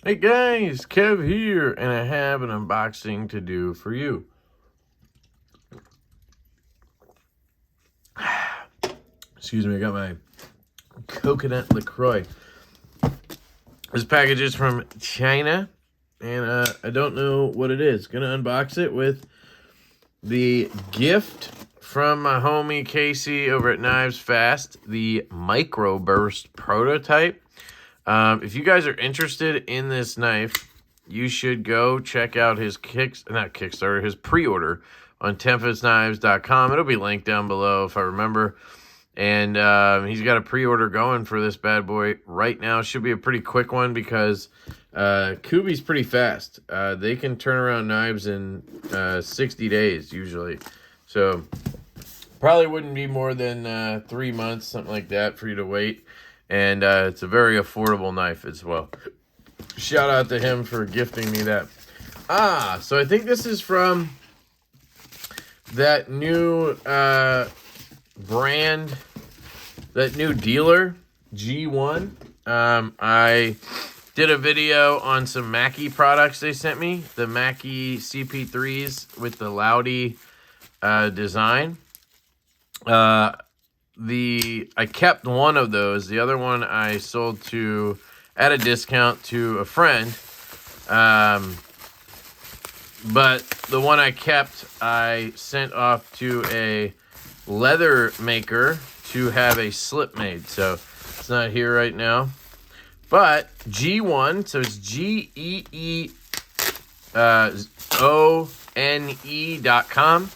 Hey guys, Kev here, and I have an unboxing to do for you. Excuse me, I got my coconut LaCroix. This package is from China, and I don't know what it is. Gonna unbox it with the gift from my homie Casey over at Knives Fast, the Microburst prototype. If you guys are interested in this knife, you should go check out his his pre-order on tempestknives.com. It'll be linked down below if I remember. And he's got a pre-order going for this bad boy right now. Should be a pretty quick one because Kubi's pretty fast. They can turn around knives in 60 days usually. So probably wouldn't be more than 3 months, something like that, for you to wait. And it's a very affordable knife as well. Shout out to him for gifting me that. So I think this is from that new brand, that new dealer, Geeone. I did a video on some Mackie products they sent me. The Mackie CP3s with the Loudy design. I kept one of those. The other one I sold at a discount to a friend. But the one I kept, I sent off to a leather maker to have a slip made. So it's not here right now. But Geeone, so it's GEEONE.com.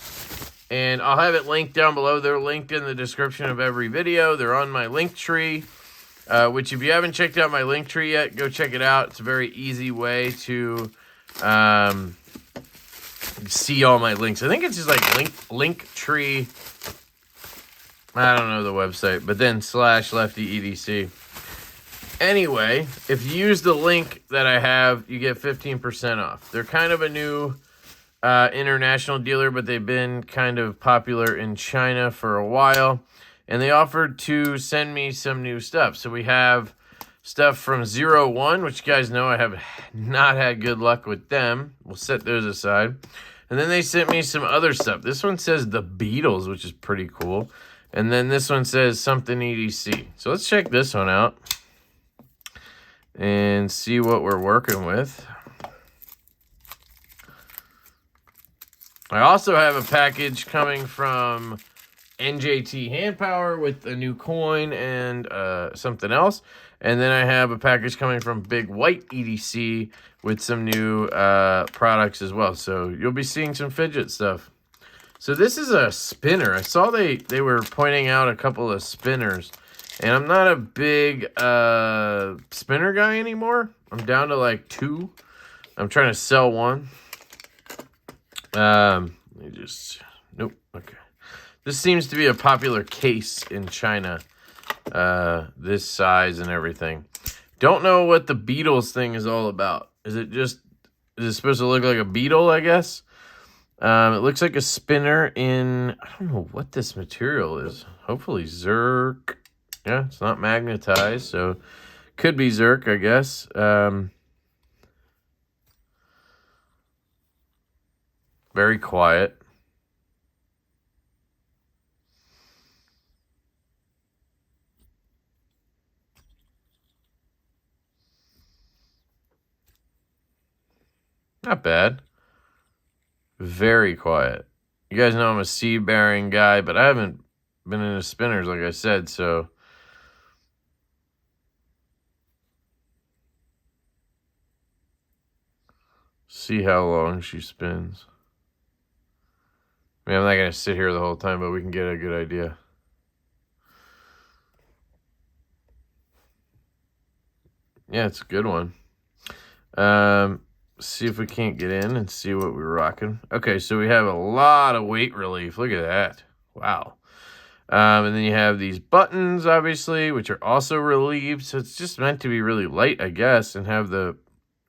And I'll have it linked down below. They're linked in the description of every video. They're on my link tree, which if you haven't checked out my link tree yet, go check it out. It's a very easy way to see all my links. I think it's just like link tree. I don't know the website, but then /LeftyEDC. Anyway, if you use the link that I have, you get 15% off. They're kind of a new international dealer, but they've been kind of popular in China for a while, and they offered to send me some new stuff. So we have stuff from 01, which you guys know I have not had good luck with them. We'll set those aside. And then they sent me some other stuff. This one says the Beatles, which is pretty cool. And then this one says something EDC. So let's check this one out and see what we're working with. I also have a package coming from NJT Handpower with a new coin and something else. And then I have a package coming from Big White EDC with some new products as well. So you'll be seeing some fidget stuff. So this is a spinner. I saw they were pointing out a couple of spinners. And I'm not a big spinner guy anymore. I'm down to like 2. I'm trying to sell one. Nope. Okay. This seems to be a popular case in China. This size and everything. Don't know what the Beatles thing is all about. Is it supposed to look like a beetle, I guess? It looks like a spinner in, I don't know what this material is. Hopefully Zerk. Yeah, it's not magnetized, so could be Zerk, I guess. Very quiet. Not bad. Very quiet. You guys know I'm a seed-bearing guy, but I haven't been into spinners, like I said, so. See how long she spins. I mean, I'm not going to sit here the whole time, but we can get a good idea. Yeah, it's a good one. See if we can't get in and see what we're rocking. Okay, so we have a lot of weight relief. Look at that. Wow. And then you have these buttons, obviously, which are also relieved. So it's just meant to be really light, I guess, and have the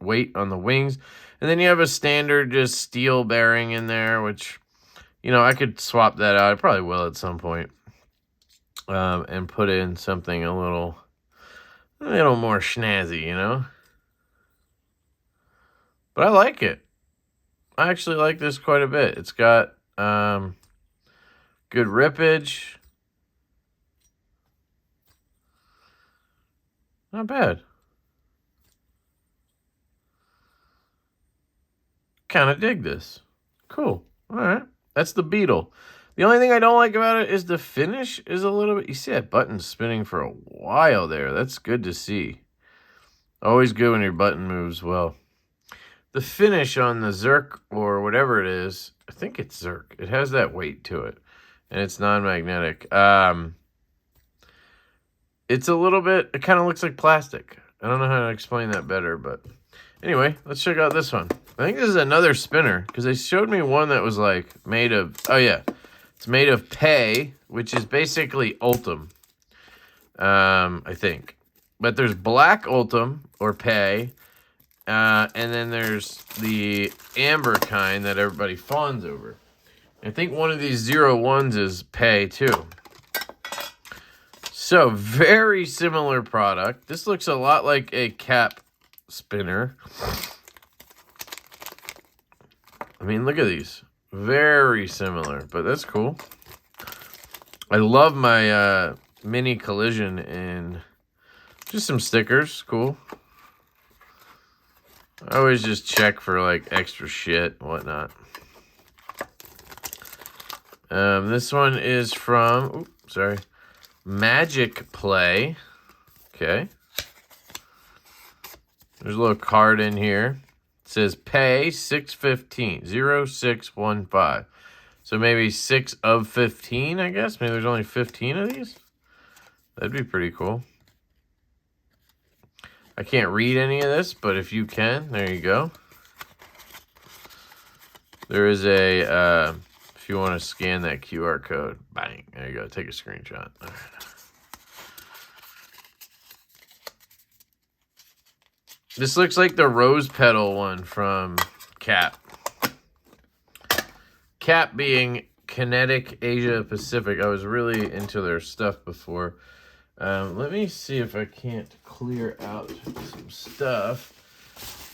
weight on the wings. And then you have a standard just steel bearing in there, which, you know, I could swap that out. I probably will at some point. And put in something a little more snazzy, you know? But I like it. I actually like this quite a bit. It's got good rippage. Not bad. Kind of dig this. Cool. All right. That's the Beetle. The only thing I don't like about it is the finish is a little bit... You see that button spinning for a while there. That's good to see. Always good when your button moves well. The finish on the Zerk or whatever it is, I think it's Zerk. It has that weight to it. And it's non-magnetic. It's a little bit... It kind of looks like plastic. I don't know how to explain that better, but... Anyway, let's check out this one. I think this is another spinner, because they showed me one that was like made of... Oh, yeah. It's made of Pei, which is basically Ultim, I think. But there's black Ultim, or Pei, and then there's the amber kind that everybody fawns over. I think one of these 01s is Pei, too. So, very similar product. This looks a lot like a cap spinner. I mean, look at these. Very similar, but that's cool. I love my mini collision and just some stickers. Cool. I always just check for like extra shit and whatnot. This one is from, Magic Play. Okay. There's a little card in here. It says Pei 615, 0615. So maybe 6 of 15, I guess. Maybe there's only 15 of these. That'd be pretty cool. I can't read any of this, but if you can, there you go. There is a, if you want to scan that QR code, bang, there you go. Take a screenshot. All right. This looks like the rose petal one from Cap. Cap being Kinetic Asia Pacific. I was really into their stuff before. Let me see if I can't clear out some stuff.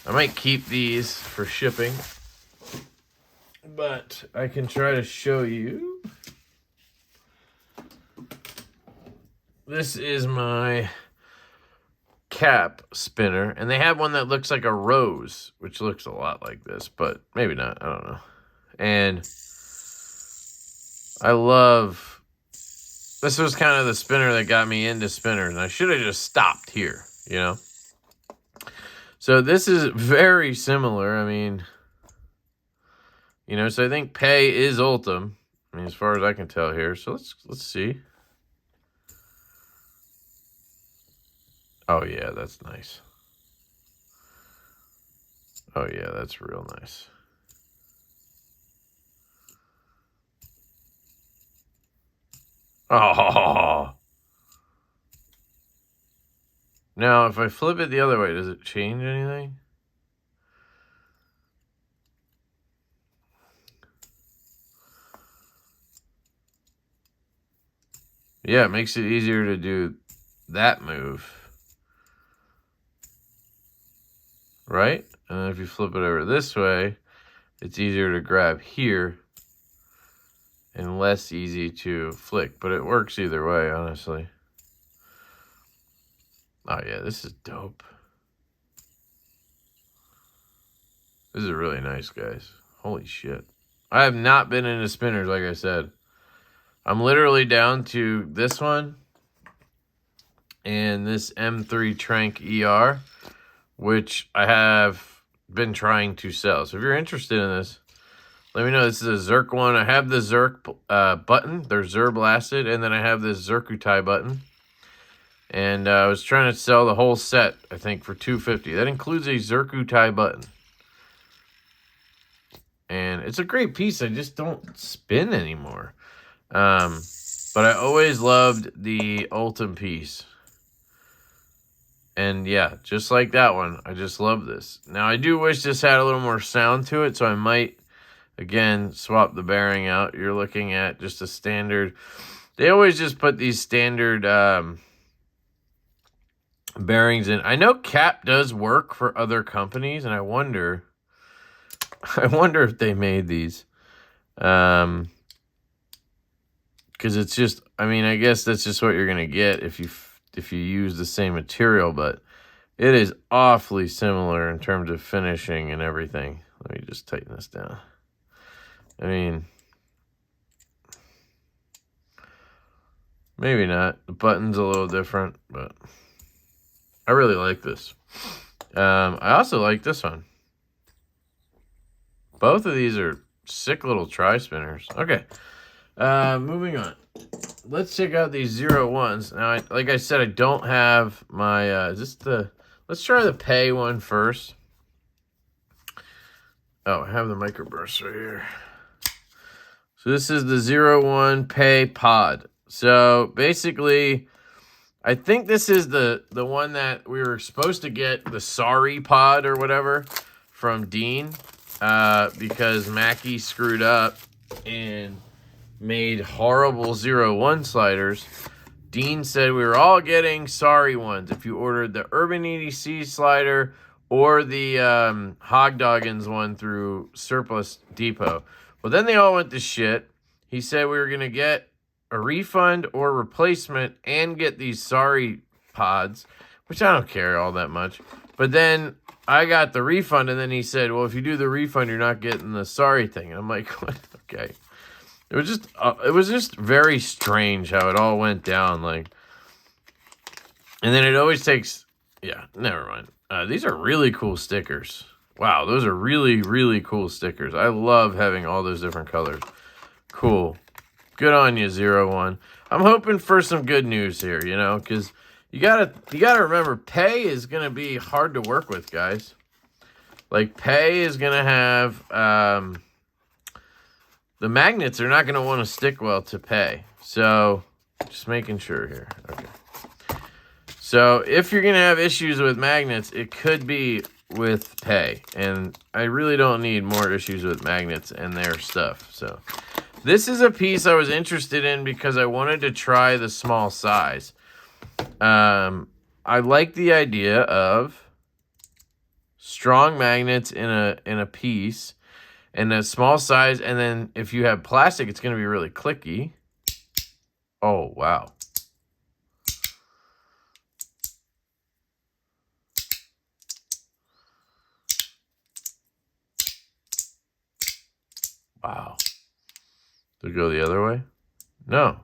I might keep these for shipping, but I can try to show you. This is my Cap spinner, and they have one that looks like a rose, which looks a lot like this, but maybe not. I don't know. And I love... This was kind of the spinner that got me into spinners, and I should have just stopped here, you know? So this is very similar. I mean, you know, so I think Pei is Ultim. I mean, as far as I can tell here. So let's see. Oh, yeah, that's nice. Oh, yeah, that's real nice. Oh. Now, if I flip it the other way, does it change anything? Yeah, it makes it easier to do that move. Right? And then if you flip it over this way, it's easier to grab here and less easy to flick. But it works either way, honestly. Oh, yeah, this is dope. This is really nice, guys. Holy shit. I have not been into spinners, like I said. I'm literally down to this one and this M3 Trank ER, which I have been trying to sell. So if you're interested in this, let me know. This is a Zerk one. I have the Zerk button. They're Zer blasted. And then I have this Zerkutai button. And I was trying to sell the whole set, I think, for $250. That includes a Zerkutai button. And it's a great piece. I just don't spin anymore. But I always loved the Ultim piece. And yeah, just like that one, I just love this. Now, I do wish this had a little more sound to it, so I might, again, swap the bearing out. You're looking at just a standard. They always just put these standard bearings in. I know Cap does work for other companies, and I wonder I wonder if they made these. Because it's just, I mean, I guess that's just what you're going to get if you use the same material, but it is awfully similar in terms of finishing and everything. Let me just tighten this down. I mean, maybe not. The button's a little different, but I really like this. I also like this one. Both of these are sick little tri-spinners. Okay, moving on. Let's check out these 01s. Now, like I said, I don't have my, let's try the Pei one first. Oh, I have the microburst right here. So this is the 01 Pei Pod. So basically, I think this is the one that we were supposed to get, the sorry pod or whatever from Dean, because Mackie screwed up and made horrible 01 sliders. Dean said we were all getting sorry ones if you ordered the Urban EDC slider or the Hogdoggins one through Surplus Depot. Well, then they all went to shit. He said we were going to get a refund or replacement and get these sorry pods, which I don't care all that much. But then I got the refund, and then he said, well, if you do the refund, you're not getting the sorry thing. And I'm like, what? Okay. It was just very strange how it all went down. Like, and then it always takes, yeah, never mind. These are really cool stickers. Wow, those are really, really cool stickers. I love having all those different colors. Cool. Good on you, 01. I'm hoping for some good news here, you know, because you gotta remember, Pei is gonna be hard to work with, guys. Like, Pei is gonna have the magnets are not gonna want to stick well to Pei. So just making sure here. Okay. So if you're gonna have issues with magnets, it could be with Pei, and I really don't need more issues with magnets and their stuff. So this is a piece I was interested in because I wanted to try the small size. I like the idea of strong magnets in a piece and a small size, and then if you have plastic, it's going to be really clicky. Oh, wow. Wow. Does it go the other way? No.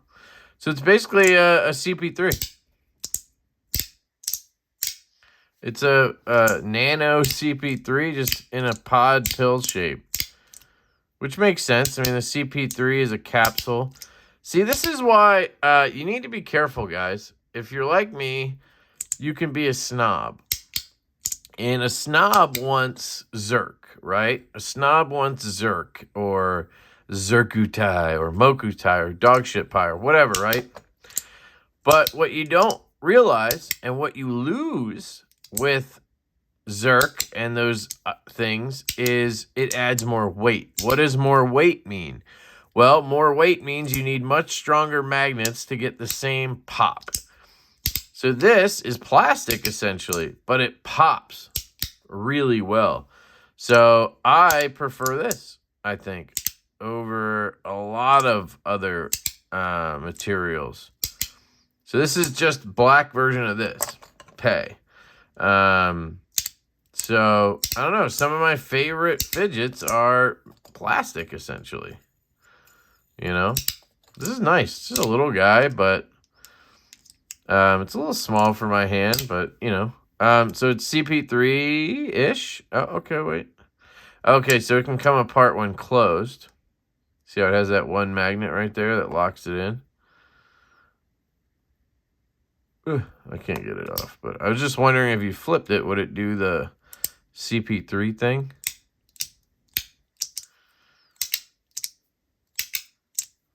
So it's basically a CP3. It's a nano CP3 just in a pod pill shape, which makes sense. I mean, the CP3 is a capsule. See, this is why you need to be careful, guys. If you're like me, you can be a snob. And a snob wants Zerk, right? A snob wants Zerk or Zerkutai or Mokutai or Dogshit Pie or whatever, right? But what you don't realize and what you lose with Zerk and those things is it adds more weight. What does more weight mean? Well, more weight means you need much stronger magnets to get the same pop. So this is plastic essentially, but it pops really well. So I prefer this, I think, over a lot of other materials. So this is just black version of this, Pei. So, I don't know. Some of my favorite fidgets are plastic, essentially. You know? This is nice. It's just a little guy, but it's a little small for my hand, but, you know. So it's CP3-ish. Oh, okay, wait. Okay, so it can come apart when closed. See how it has that one magnet right there that locks it in? Ugh, I can't get it off, but I was just wondering if you flipped it, would it do the CP3 thing?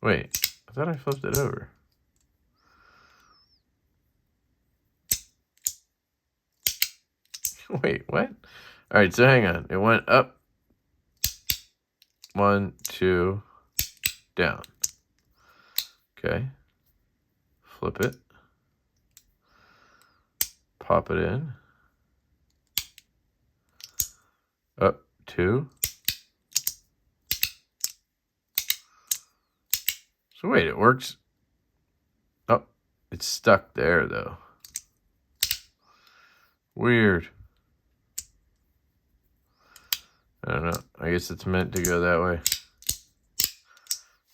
Wait, I thought I flipped it over. Wait, what? All right, so hang on. It went up. 1, 2, down. Okay. Flip it. Pop it in. Up, 2, So wait, it works. Oh, it's stuck there though. Weird. I don't know. I guess it's meant to go that way.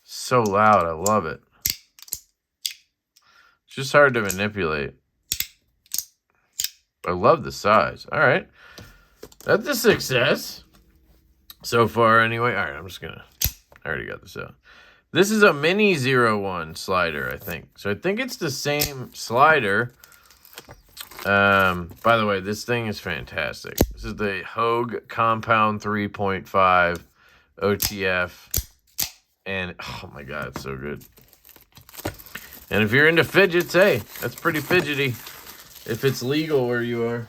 So loud. I love it. It's just hard to manipulate. I love the size. All right. That's a success so far anyway. All right, I'm just going to... I already got this out. This is a Mini 01 slider, I think. So I think it's the same slider. By the way, this thing is fantastic. This is the Hogue Compound 3.5 OTF. And, oh my God, it's so good. And if you're into fidgets, hey, that's pretty fidgety. If it's legal where you are.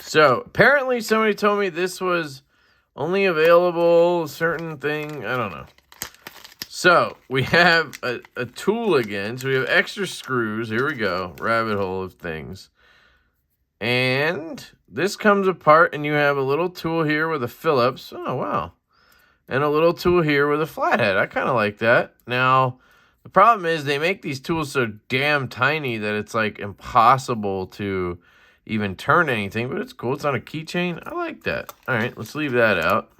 So, apparently somebody told me this was only available certain thing. I don't know. So, we have a tool again. So, we have extra screws. Here we go. Rabbit hole of things. And this comes apart, and you have a little tool here with a Phillips. Oh, wow. And a little tool here with a flathead. I kind of like that. Now, the problem is they make these tools so damn tiny that it's, like, impossible to even turn anything, but it's cool. It's on a keychain. I like that. All right, let's leave that out.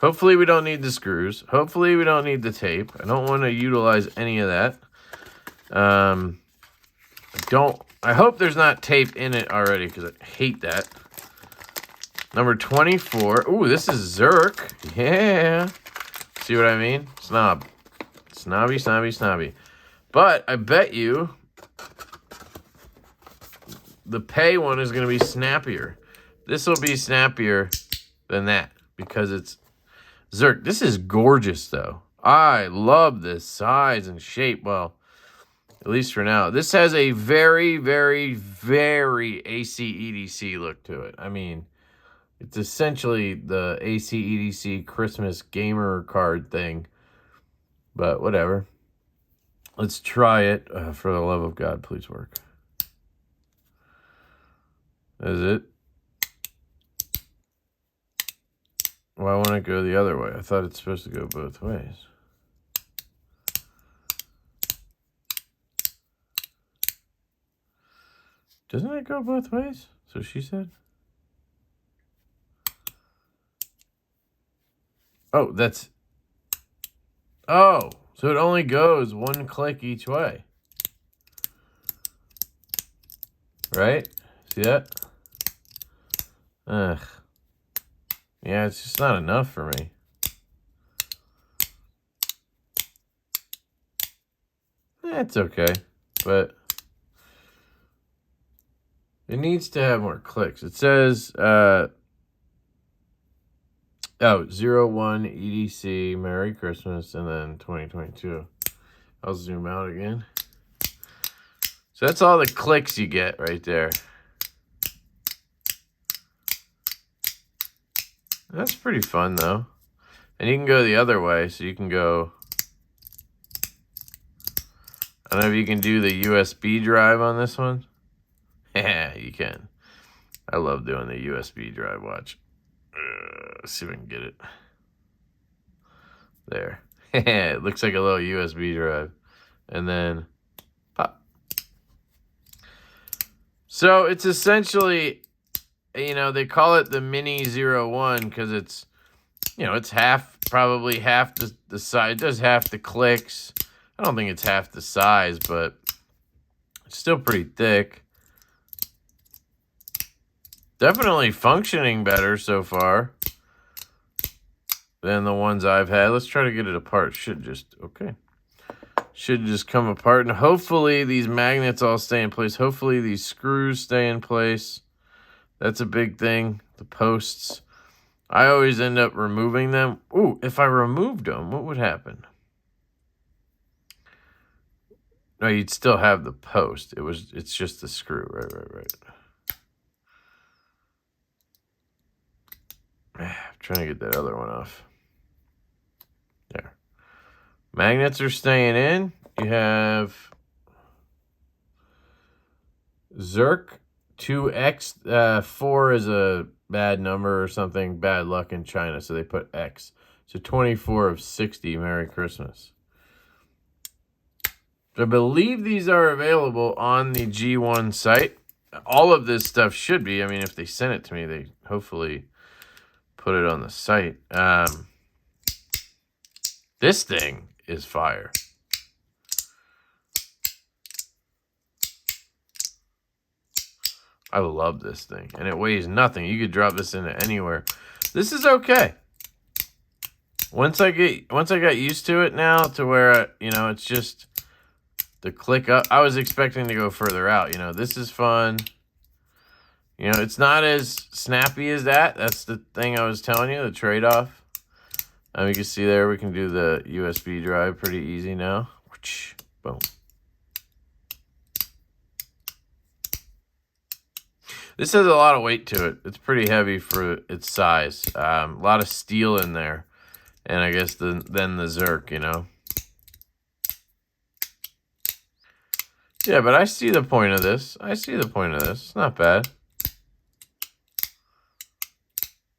Hopefully we don't need the screws. Hopefully we don't need the tape. I don't want to utilize any of that. I hope there's not tape in it already because I hate that. Number 24. Ooh, this is Zerk. Yeah. See what I mean? Snob. Snobby, snobby, snobby. But I bet you the Pei one is going to be snappier. This will be snappier than that because it's Zerk. This is gorgeous, though. I love this size and shape. Well, at least for now. This has a very, very, very AC/EDC look to it. I mean, it's essentially the AC/EDC Christmas gamer card thing. But whatever. Let's try it. For the love of God, please work. Is it? Well, I want to go the other way. I thought it's supposed to go both ways. Doesn't it go both ways? So she said. Oh, that's... Oh, so it only goes one click each way. Right? See that? Ugh. Yeah, it's just not enough for me. It's okay, but it needs to have more clicks. It says, 01 EDC, Merry Christmas, and then 2022. I'll zoom out again. So that's all the clicks you get right there. That's pretty fun, though. And you can go the other way, so you can go... I don't know if you can do the USB drive on this one. Yeah, you can. I love doing the USB drive. Watch. Let's see if I can get it. There. It looks like a little USB drive. And then pop. So it's essentially... You know, they call it the Mini 01 because it's, you know, it's probably half the size. It does half the clicks. I don't think it's half the size, but it's still pretty thick. Definitely functioning better so far than the ones I've had. Let's try to get it apart. Should just come apart. And hopefully these magnets all stay in place. Hopefully these screws stay in place. That's a big thing. The posts. I always end up removing them. Ooh, if I removed them, what would happen? No, you'd still have the post. It's just the screw. Right. I'm trying to get that other one off. There. Magnets are staying in. You have Zerk 2X. 4 is a bad number or something, bad luck in China, so they put X. So 24 of 60, Merry Christmas. I believe these are available on the Geeone site. All of this stuff should be. I mean, if they send it to me, they hopefully put it on the site. This thing is fire. I love this thing. And it weighs nothing. You could drop this into anywhere. This is okay. Once I got used to it now, to where, you know, it's just the click up. I was expecting to go further out. You know, this is fun. You know, it's not as snappy as that. That's the thing I was telling you, the trade-off. You can see there, we can do the USB drive pretty easy now. Boom. This has a lot of weight to it. It's pretty heavy for its size. A lot of steel in there. And I guess then the Zerk, you know. Yeah, but I see the point of this. It's not bad.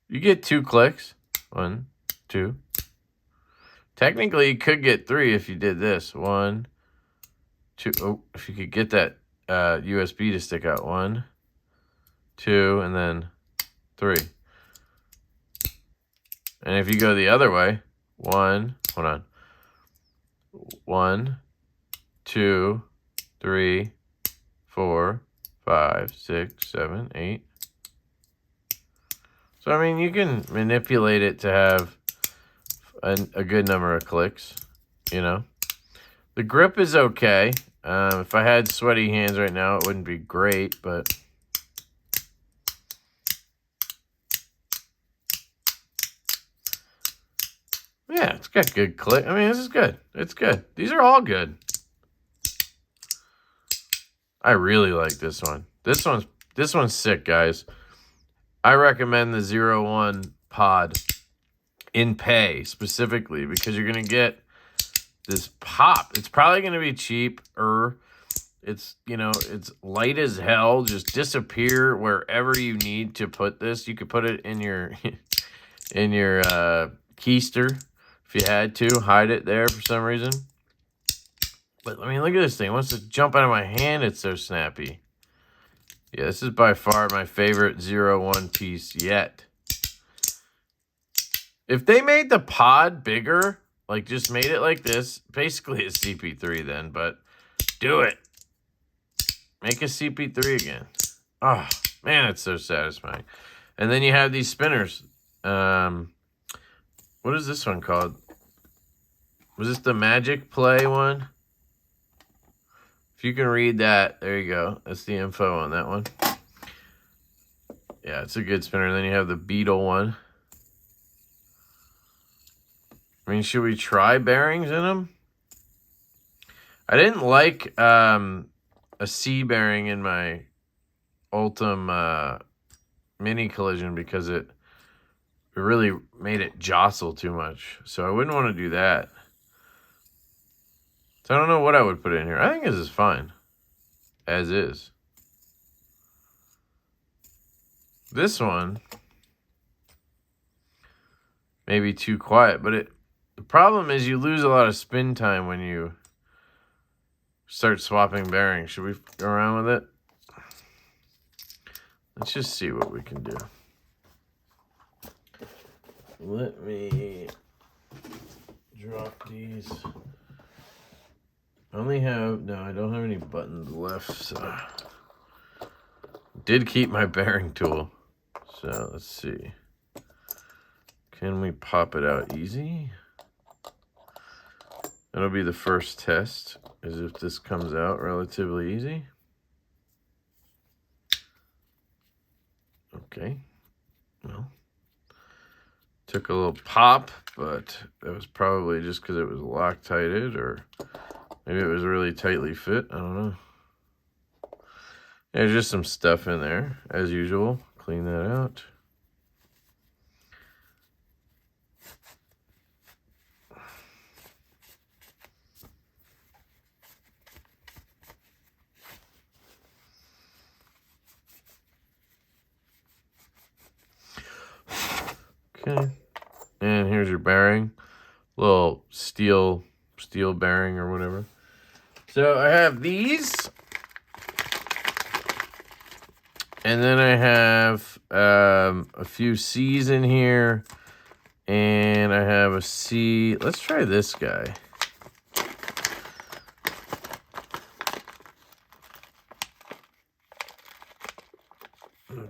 You get 2 clicks. 1, 2. Technically, you could get 3 if you did this. 1, 2. Oh, if you could get that USB to stick out. 1, 2, and then 3. And if you go the other way, 1, hold on. 1, 2, 3, 4, 5, 6, 7, 8. So, I mean, you can manipulate it to have a good number of clicks, you know. The grip is okay. If I had sweaty hands right now, it wouldn't be great, but yeah, it's got good click. I mean, this is good. It's good. These are all good. I really like this one. This one's sick, guys. I recommend the 01 pod in Pei specifically because you're gonna get this pop. It's probably gonna be cheaper. It's, you know, it's light as hell. Just disappear wherever you need to put this. You could put it in your keister if you had to. Hide it there for some reason. But I mean, look at this thing. It wants to jump out of my hand. It's so snappy. Yeah, this is by far my favorite 01 piece yet. If they made the pod bigger, like just made it like this, basically a CP3 then, but do it. Make a CP3 again. Oh, man, it's so satisfying. And then you have these spinners. What is this one called? Was this the Magic Play one? If you can read that, there you go. That's the info on that one. Yeah, it's a good spinner. Then you have the Beetle one. I mean, should we try bearings in them? I didn't like a C bearing in my Ultim mini collision because it really made it jostle too much. So I wouldn't want to do that. So I don't know what I would put in here. I think this is fine. As is. This one may be too quiet, but the problem is you lose a lot of spin time when you start swapping bearings. Should we go around with it? Let's just see what we can do. Let me drop these. I only have, no, I don't have any buttons left, so. Did keep my bearing tool. So let's see. Can we pop it out easy? That'll be the first test, is if this comes out relatively easy. Okay. Well, took a little pop, but that was probably just because it was Loctited, or maybe it was really tightly fit. I don't know. There's just some stuff in there, as usual. Clean that out. Okay. And here's your bearing. Little steel bearing or whatever. So I have these. And then I have a few C's in here. And I have a C. Let's try this guy.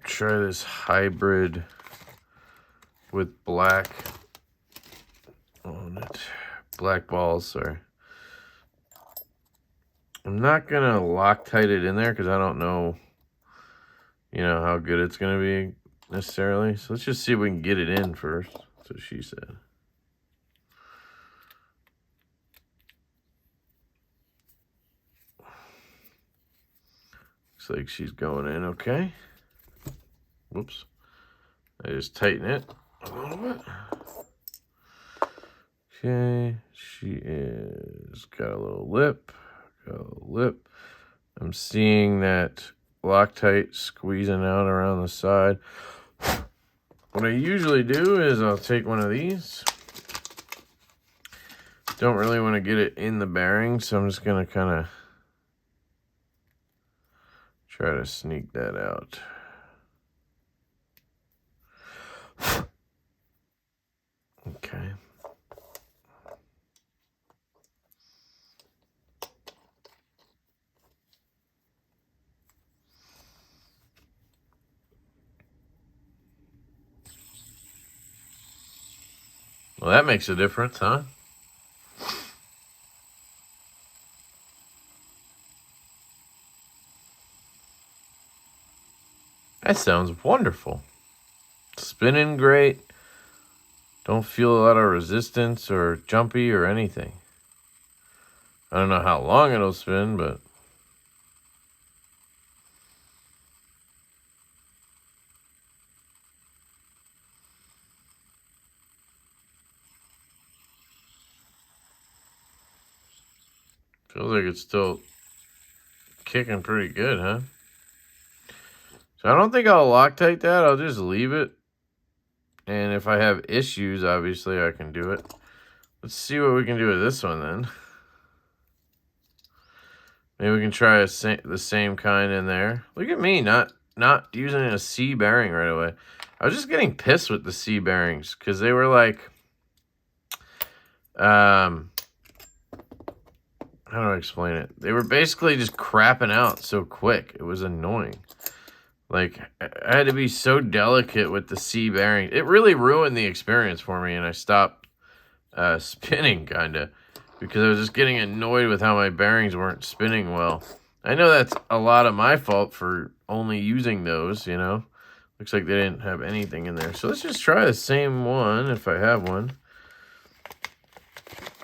Try this hybrid with black on it. Black balls, sorry. I'm not going to Loctite it in there because I don't know, you know, how good it's going to be necessarily. So let's just see if we can get it in first. That's what she said. Looks like she's going in okay. Whoops. I just tighten it a little bit. Okay, she is got a little lip. I'm seeing that Loctite squeezing out around the side. What I usually do is I'll take one of these. Don't really want to get it in the bearing, so I'm just going to kind of try to sneak that out. Okay. Well, that makes a difference, huh? That sounds wonderful. Spinning great. Don't feel a lot of resistance or jumpy or anything. I don't know how long it'll spin, but feels like it's still kicking pretty good, huh? So I don't think I'll Loctite that. I'll just leave it. And if I have issues, obviously I can do it. Let's see what we can do with this one then. Maybe we can try the same kind in there. Look at me, not using a C bearing right away. I was just getting pissed with the C bearings because they were like, how do I explain it? They were basically just crapping out so quick. It was annoying. Like, I had to be so delicate with the C bearing. It really ruined the experience for me, and I stopped spinning, kind of, because I was just getting annoyed with how my bearings weren't spinning well. I know that's a lot of my fault for only using those, you know. Looks like they didn't have anything in there. So let's just try the same one, if I have one.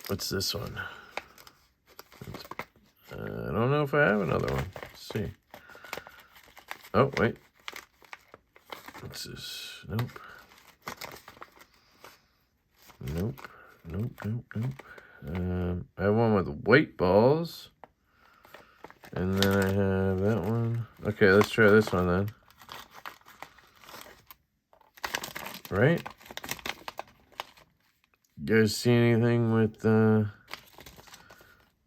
What's this one? I don't know if I have another one. Let's see. Oh, wait. What's this? Nope. Nope. I have one with white balls. And then I have that one. Okay, let's try this one then. Right? You guys see anything with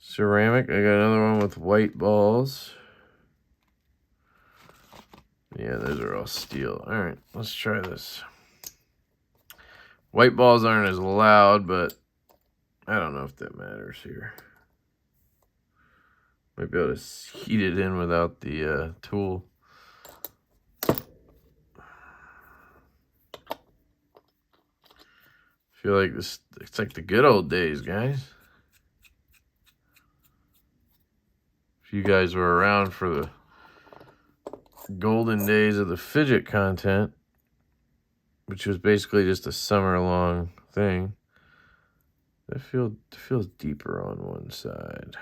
ceramic? I got another one with white balls. Yeah, those are all steel. All right, let's try this. White balls aren't as loud, but I don't know if that matters here. Might be able to heat it in without the tool. Feel like this, it's like the good old days, guys. If you guys were around for the golden days of the fidget content, which was basically just a summer-long thing, it feels deeper on one side.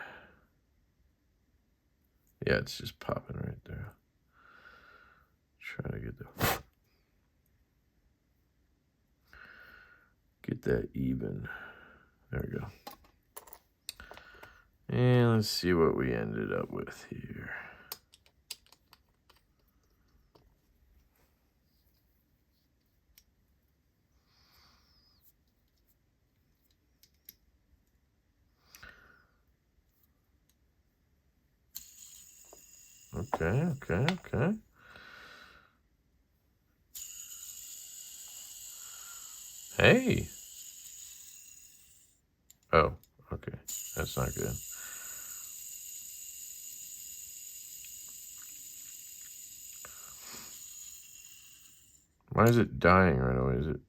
Yeah, it's just popping right there. Trying to get that even. There we go. And let's see what we ended up with here. Okay. Hey. Oh, okay. That's not good. Why is it dying right away? Is it?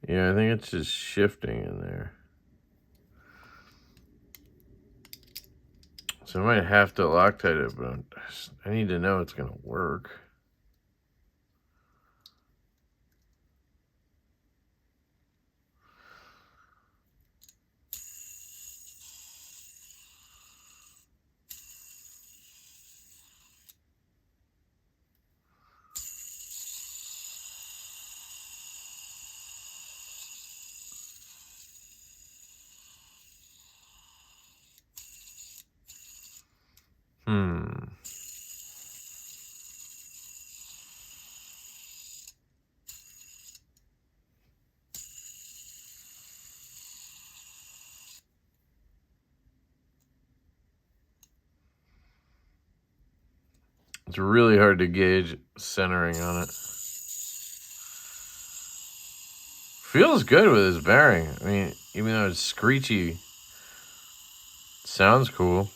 Yeah, I think it's just shifting in there. So I might have to Loctite it, but I need to know it's going to work. It's really hard to gauge centering on it. Feels good with this bearing. I mean, even though it's screechy, it sounds cool.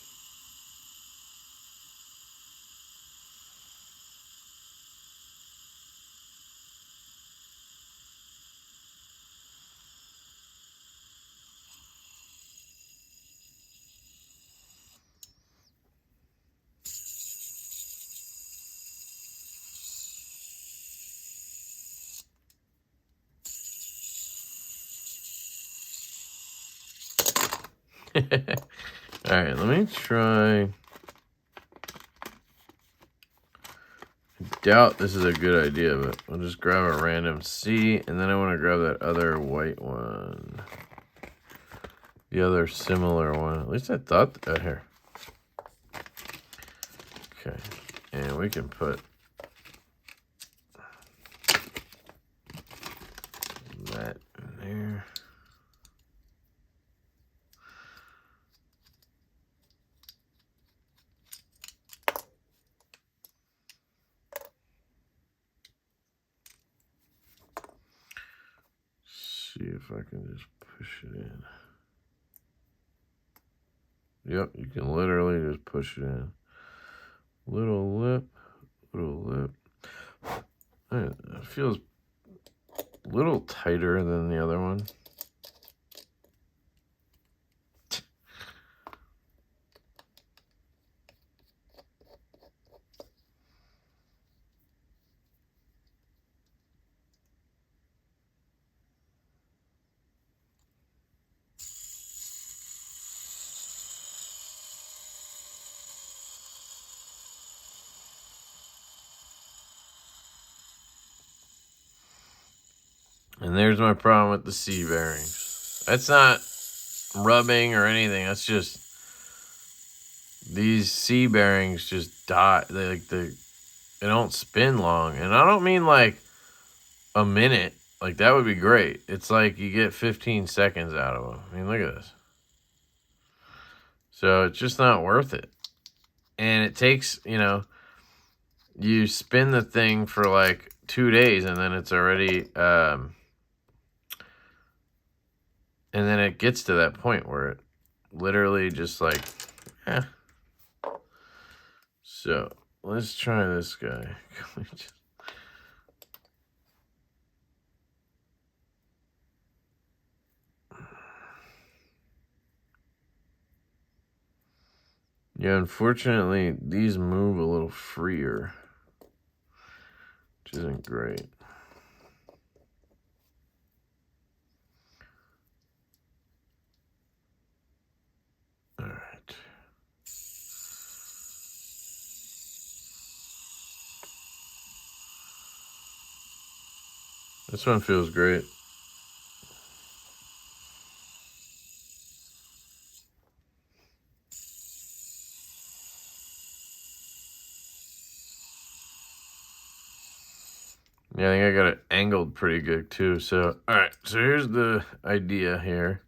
Alright, let me try. I doubt this is a good idea, but I'll just grab a random C, and then I want to grab that other white one. The other similar one. At least I thought here. Okay. And we can put that in there. See if I can just push it in. Yep, you can literally just push it in. Little lip. It feels a little tighter than the other one. And there's my problem with the C bearings. That's not rubbing or anything. That's just these C bearings just die. They don't spin long. And I don't mean like a minute. Like that would be great. It's like you get 15 seconds out of them. I mean, look at this. So it's just not worth it. And it takes, you spin the thing for like 2 days and then it's already and then it gets to that point where it literally just like, So, let's try this guy. Yeah, unfortunately, these move a little freer, which isn't great. All right. This one feels great. Yeah, I think I got it angled pretty good too. So, all right. So here's the idea here.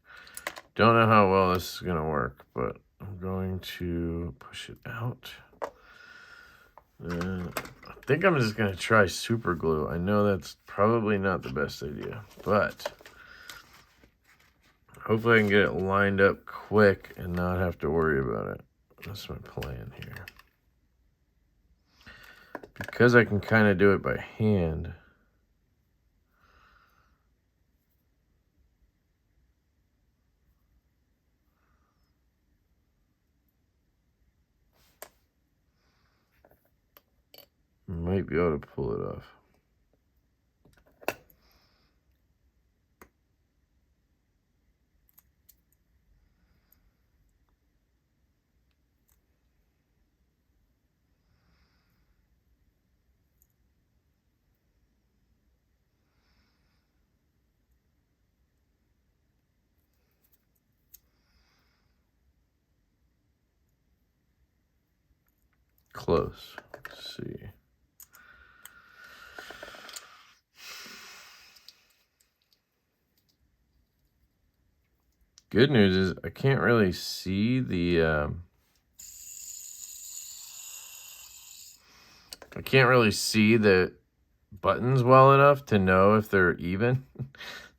Don't know how well this is going to work, but I'm going to push it out. I think I'm just going to try super glue. I know that's probably not the best idea, but hopefully I can get it lined up quick and not have to worry about it. That's my plan here. Because I can kind of do it by hand. Might be able to pull it off. Close. Let's see. Good news is I can't really see the buttons well enough to know if they're even,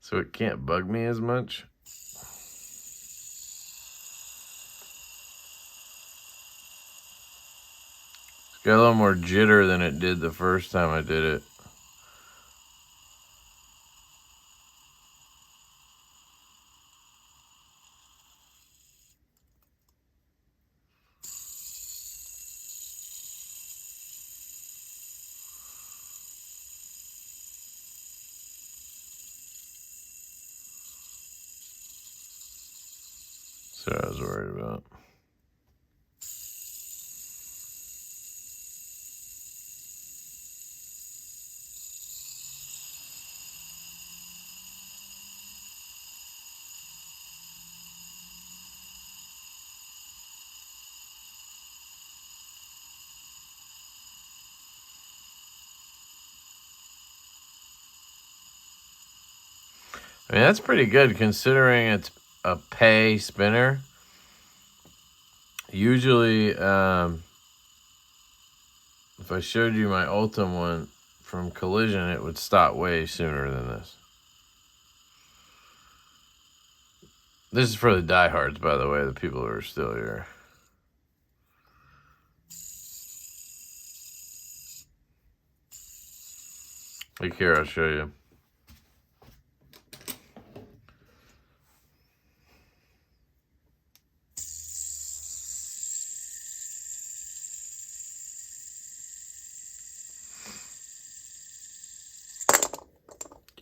so it can't bug me as much. It's got a little more jitter than it did the first time I did it. So I was worried about. I mean, that's pretty good considering it's a PEI spinner. Usually, if I showed you my Ultim one from Collision, it would stop way sooner than this. This is for the diehards, by the way, the people who are still here. Like here, I'll show you.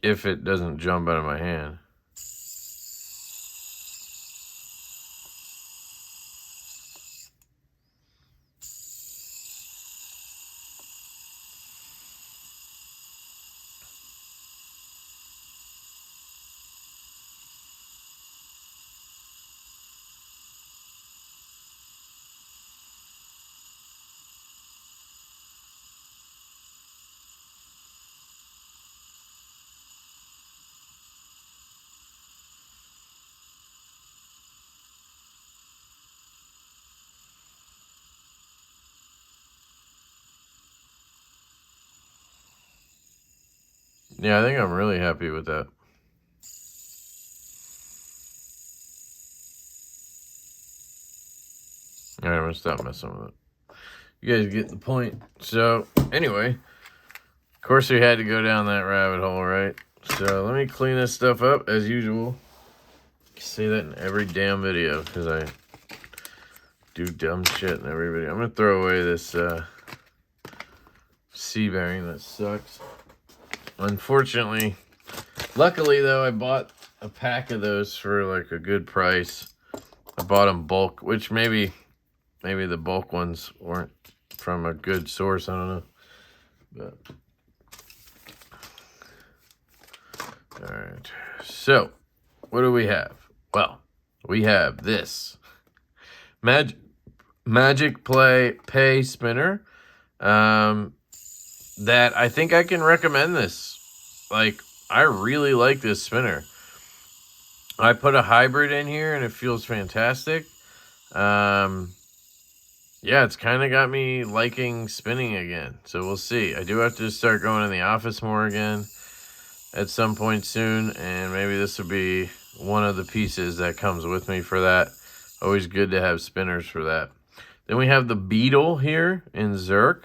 If it doesn't jump out of my hand. Yeah, I think I'm really happy with that. All right, I'm gonna stop messing with it. You guys get the point. So, anyway, of course we had to go down that rabbit hole, right? So, let me clean this stuff up as usual. I say that in every damn video because I do dumb shit in every video. I'm gonna throw away this C-bearing that sucks. Unfortunately, luckily though, I bought a pack of those for like a good price. I bought them bulk, which maybe the bulk ones weren't from a good source. I don't know, but right. So, what do we have? Well, we have this Magic Pei Spinner. That I think I can recommend this. Like, I really like this spinner. I put a hybrid in here and it feels fantastic. Yeah, it's kind of got me liking spinning again. So we'll see. I do have to start going in the office more again at some point soon. And maybe this will be one of the pieces that comes with me for that. Always good to have spinners for that. Then we have the Beetle here in Zerk,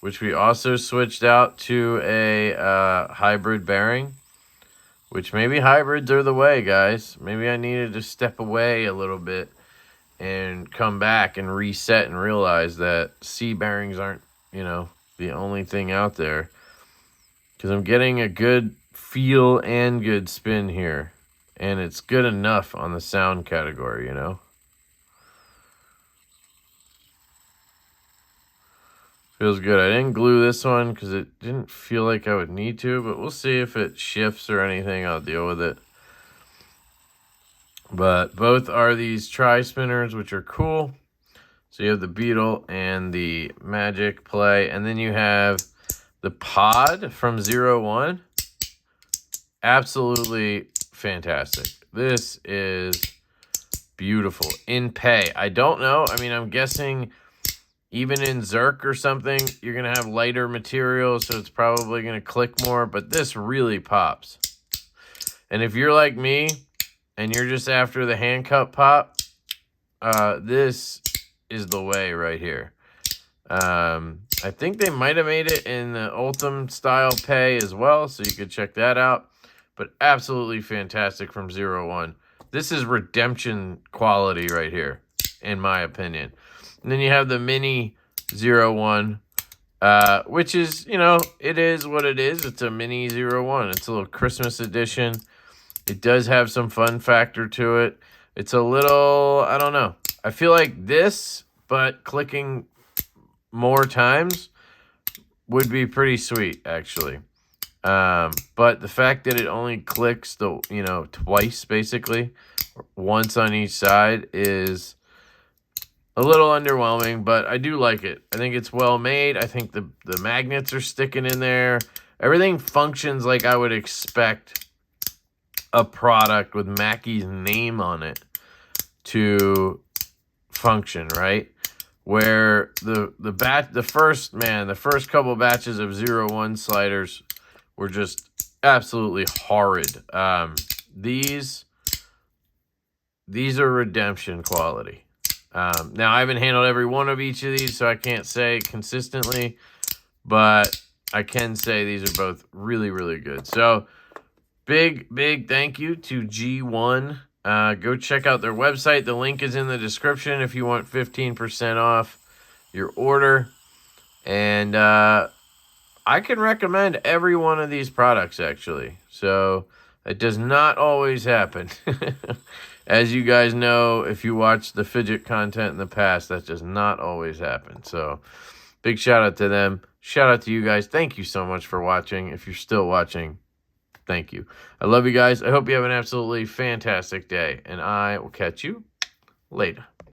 which we also switched out to a hybrid bearing. Which maybe hybrids are the way, guys. Maybe I needed to step away a little bit and come back and reset and realize that C bearings aren't, the only thing out there. Because I'm getting a good feel and good spin here. And it's good enough on the sound category, Feels good. I didn't glue this one because it didn't feel like I would need to, but we'll see if it shifts or anything. I'll deal with it. But both are these tri-spinners, which are cool. So you have the Beetle and the Magic Play. And then you have the Pod from 01. Absolutely fantastic. This is beautiful. In Pei. I don't know. I mean, I'm guessing even in Zerk or something, you're going to have lighter material, so it's probably going to click more. But this really pops. And if you're like me, and you're just after the hand cut pop, this is the way right here. I think they might have made it in the Ultim style Pei as well, so you could check that out. But absolutely fantastic from 01. This is redemption quality right here, in my opinion. And then you have the Mini 01, which is, it is what it is. It's a Mini 01. It's a little Christmas edition. It does have some fun factor to it. It's a little, I don't know. I feel like this, but clicking more times would be pretty sweet, actually. But the fact that it only clicks twice, basically, once on each side, is a little underwhelming, but I do like it. I think it's well made. I think the magnets are sticking in there. Everything functions like I would expect a product with Mackey's name on it to function, right? Where the first couple batches of 01 sliders were just absolutely horrid. These are redemption quality. Now, I haven't handled every one of each of these, so I can't say consistently, but I can say these are both really, really good. So, big thank you to Geeone. Go check out their website. The link is in the description if you want 15% off your order. And I can recommend every one of these products, actually. So, it does not always happen. As you guys know, if you watch the Fidget content in the past, that does not always happen. So, big shout out to them. Shout out to you guys. Thank you so much for watching. If you're still watching, thank you. I love you guys. I hope you have an absolutely fantastic day, and I will catch you later.